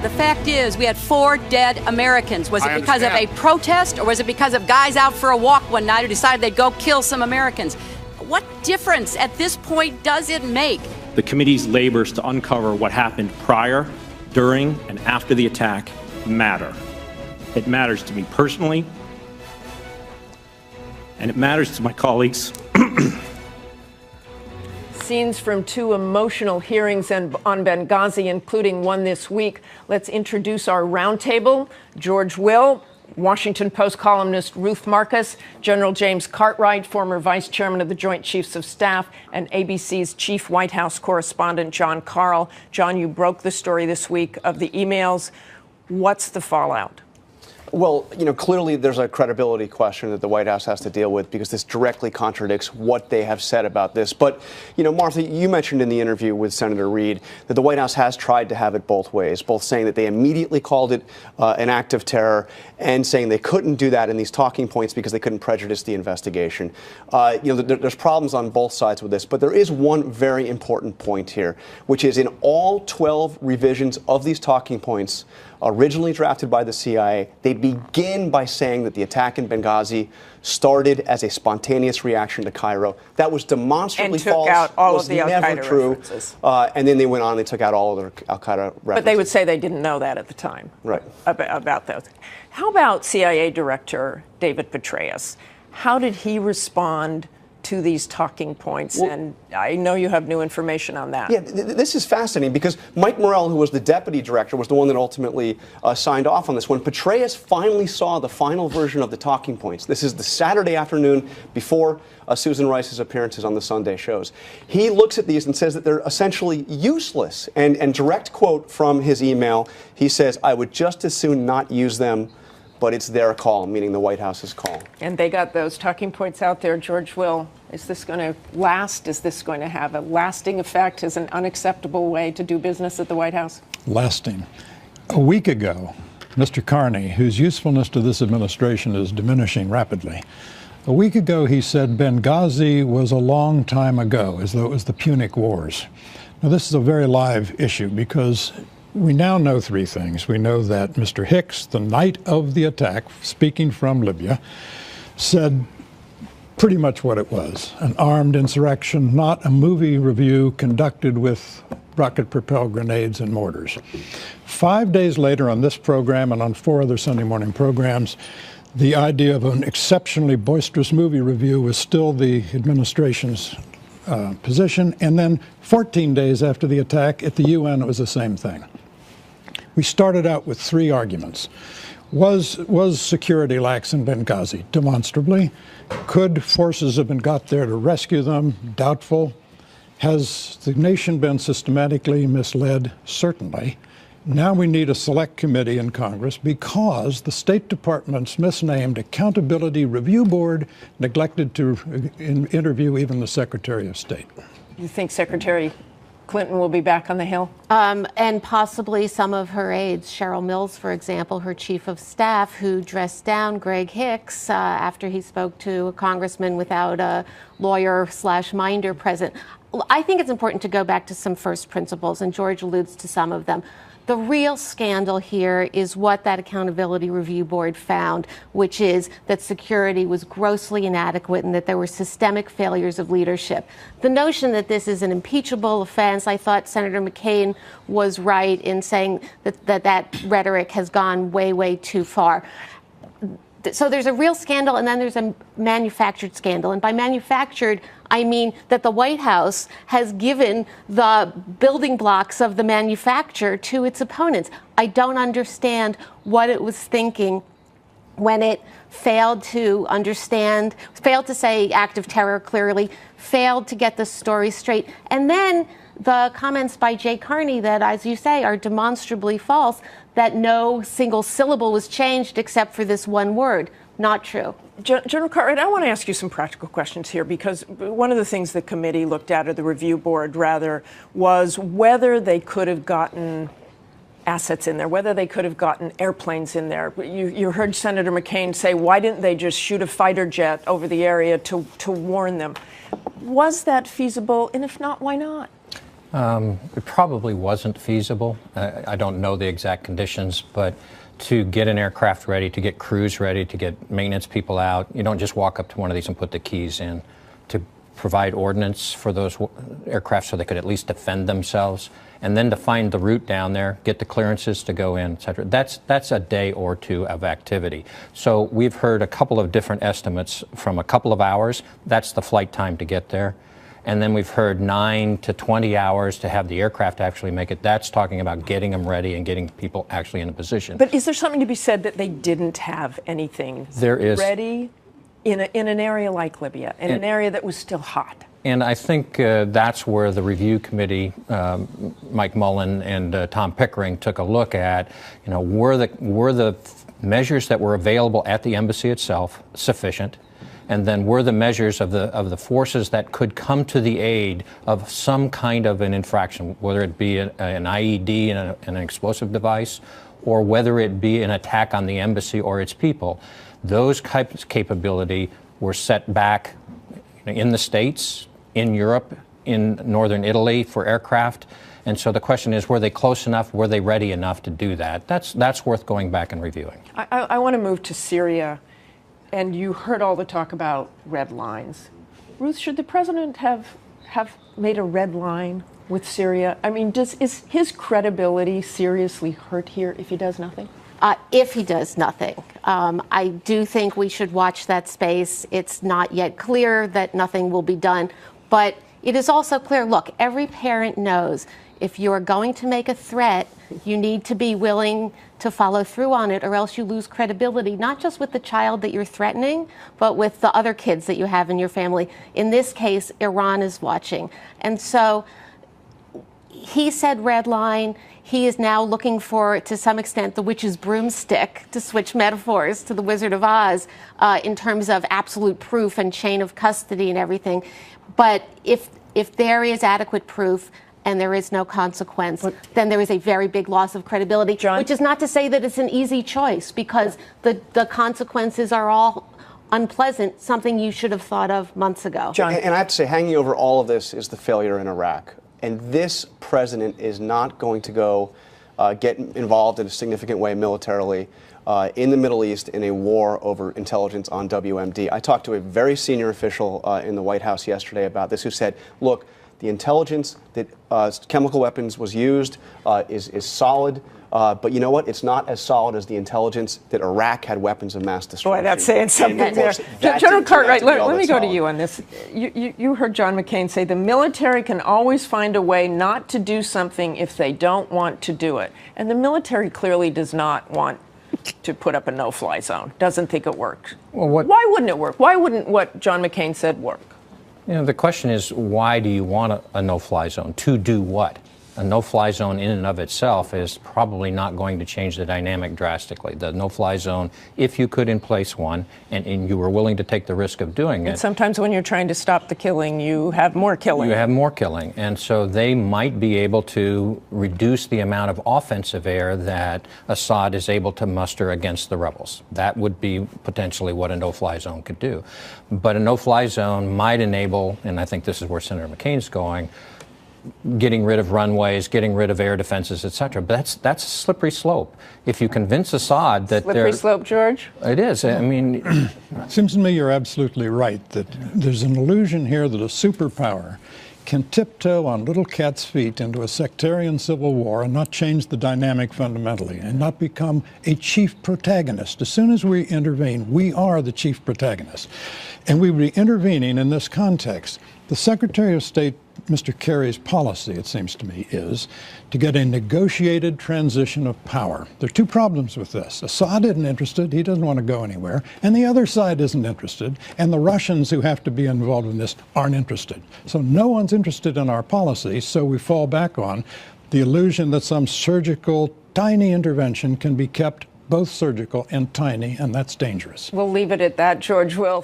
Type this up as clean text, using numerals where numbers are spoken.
The fact is, we had 4 dead Americans. Was it because of a protest, or was it because of guys out for a walk one night who decided they'd go kill some Americans? What difference at this point does it make? The committee's labors to uncover what happened prior, during, and after the attack matter. It matters to me personally, and it matters to my colleagues. Scenes from 2 emotional hearings on Benghazi, including one this week. Let's introduce our roundtable. George Will, Washington Post columnist Ruth Marcus, General James Cartwright, former vice chairman of the Joint Chiefs of Staff, and ABC's chief White House correspondent, John Karl. John, you broke the story this week of the emails. What's the fallout? Well, clearly there's a credibility question that the White House has to deal with because this directly contradicts what they have said about this. But, Martha, you mentioned in the interview with Senator Reid that the White House has tried to have it both ways, both saying that they immediately called it an act of terror and saying they couldn't do that in these talking points because they couldn't prejudice the investigation. There's problems on both sides with this, but there is one very important point here, which is in all 12 revisions of these talking points, originally drafted by the CIA, they begin by saying that the attack in Benghazi started as a spontaneous reaction to Cairo. That was demonstrably false. And took out all was of the never Al-Qaeda true. references. And then they went on and took out all of their Al-Qaeda references. But they would say they didn't know that at the time. Right. About those. How about CIA Director David Petraeus? How did he respond to these talking points? Well, and I know you have new information on that. Yeah, this is fascinating because Mike Morrell, who was the deputy director, was the one that ultimately signed off on this. When Petraeus finally saw the final version of the talking points, this is the Saturday afternoon before Susan Rice's appearances on the Sunday shows, he looks at these and says that they're essentially useless. And direct quote from his email, he says, "I would just as soon not use them, but it's their call," meaning the White House's call. And they got those talking points out there. George Will, is this going to last? Is this going to have a lasting effect? Is an unacceptable way to do business at the White House? Lasting. A week ago, Mr. Carney, whose usefulness to this administration is diminishing rapidly, a week ago he said Benghazi was a long time ago, as though it was the Punic Wars. Now, this is a very live issue because we now know 3 things. We know that Mr. Hicks, the night of the attack, speaking from Libya, said pretty much what it was: an armed insurrection, not a movie review conducted with rocket-propelled grenades and mortars. 5 days later on this program and on 4 other Sunday morning programs, the idea of an exceptionally boisterous movie review was still the administration's position. And then 14 days after the attack at the UN, it was the same thing. We started out with 3 arguments. Was security lax in Benghazi? Demonstrably. Could forces have been got there to rescue them? Doubtful. Has the nation been systematically misled? Certainly. Now we need a select committee in Congress because the State Department's misnamed Accountability Review Board neglected to interview even the Secretary of State. You think Secretary Clinton will be back on the Hill? And possibly some of her aides, Cheryl Mills, for example, her chief of staff, who dressed down Greg Hicks after he spoke to a congressman without a lawyer/minder present. I think it's important to go back to some first principles, and George alludes to some of them. The real scandal here is what that Accountability Review Board found, which is that security was grossly inadequate and that there were systemic failures of leadership. The notion that this is an impeachable offense, I thought Senator McCain was right in saying that rhetoric has gone way, way too far. So there's a real scandal, and then there's a manufactured scandal. And by manufactured, I mean that the White House has given the building blocks of the manufacture to its opponents. I don't understand what it was thinking when it failed to understand, failed to say act of terror clearly, failed to get the story straight. And then the comments by Jay Carney that, as you say, are demonstrably false, that no single syllable was changed except for this one word. Not true. General Cartwright, I want to ask you some practical questions here, because one of the things the committee looked at, or the review board rather, was whether they could have gotten assets in there, whether they could have gotten airplanes in there. You heard Senator McCain say, why didn't they just shoot a fighter jet over the area to warn them? Was that feasible? And if not, why not? It probably wasn't feasible. I don't know the exact conditions, but to get an aircraft ready, to get crews ready, to get maintenance people out, you don't just walk up to one of these and put the keys in. To provide ordnance for those aircraft so they could at least defend themselves, and then to find the route down there, get the clearances to go in, et cetera. That's a day or two of activity. So we've heard a couple of different estimates from a couple of hours. That's the flight time to get there. And then we've heard 9 to 20 hours to have the aircraft actually make it. That's talking about getting them ready and getting people actually in a position. But is there something to be said that they didn't have anything ready in an area like Libya, in an area that was still hot? And I think that's where the review committee, Mike Mullen and Tom Pickering, took a look at, were the measures that were available at the embassy itself sufficient? And then were the measures of the forces that could come to the aid of some kind of an infraction, whether it be an IED and an explosive device, or whether it be an attack on the embassy or its people. Those types of capability were set back in the States, in Europe, in northern Italy for aircraft. And so the question is, were they close enough? Were they ready enough to do that? That's worth going back and reviewing. I want to move to Syria. And you heard all the talk about red lines. Ruth, should the president have made a red line with Syria? I mean, is his credibility seriously hurt here if he does nothing? If he does nothing. I do think we should watch that space. It's not yet clear that nothing will be done. But it is also clear, look, every parent knows if you are going to make a threat, you need to be willing to follow through on it, or else you lose credibility, not just with the child that you're threatening, but with the other kids that you have in your family. In this case, Iran is watching. And so he said red line. He is now looking for, to some extent, the witch's broomstick, to switch metaphors to the Wizard of Oz, in terms of absolute proof and chain of custody and everything. But if there is adequate proof, and there is no consequence, then there is a very big loss of credibility, John? Which is not to say that it's an easy choice, because the consequences are all unpleasant, something you should have thought of months ago. John? And I have to say, hanging over all of this is the failure in Iraq. And this president is not going to go get involved in a significant way militarily in the Middle East in a war over intelligence on WMD. I talked to a very senior official in the White House yesterday about this, who said, look, the intelligence that chemical weapons was used is solid, but you know what? It's not as solid as the intelligence that Iraq had weapons of mass destruction. Boy, that's saying something there. General Cartwright, let me go to you on this. You heard John McCain say the military can always find a way not to do something if they don't want to do it. And the military clearly does not want to put up a no-fly zone, doesn't think it works. Well, why wouldn't it work? Why wouldn't what John McCain said work? The question is, why do you want a no-fly zone? To do what? A no-fly zone in and of itself is probably not going to change the dynamic drastically. The no-fly zone, if you could in place one, and you were willing to take the risk of doing it. And sometimes when you're trying to stop the killing, you have more killing. You have more killing. And so they might be able to reduce the amount of offensive air that Assad is able to muster against the rebels. That would be potentially what a no-fly zone could do. But a no-fly zone might enable, and I think this is where Senator McCain's going, getting rid of runways, getting rid of air defenses, et cetera. But that's a slippery slope. If you convince Assad that slippery slope, George? It is. I mean, it seems to me you're absolutely right that there's an illusion here that a superpower can tiptoe on little cat's feet into a sectarian civil war and not change the dynamic fundamentally and not become a chief protagonist. As soon as we intervene, we are the chief protagonist. And we would be intervening in this context. The Secretary of State, Mr. Kerry's policy, it seems to me, is to get a negotiated transition of power. There are two problems with this. Assad isn't interested. He doesn't want to go anywhere. And the other side isn't interested. And the Russians who have to be involved in this aren't interested. So no one's interested in our policy, so we fall back on the illusion that some surgical, tiny intervention can be kept both surgical and tiny, and that's dangerous. We'll leave it at that, George Will.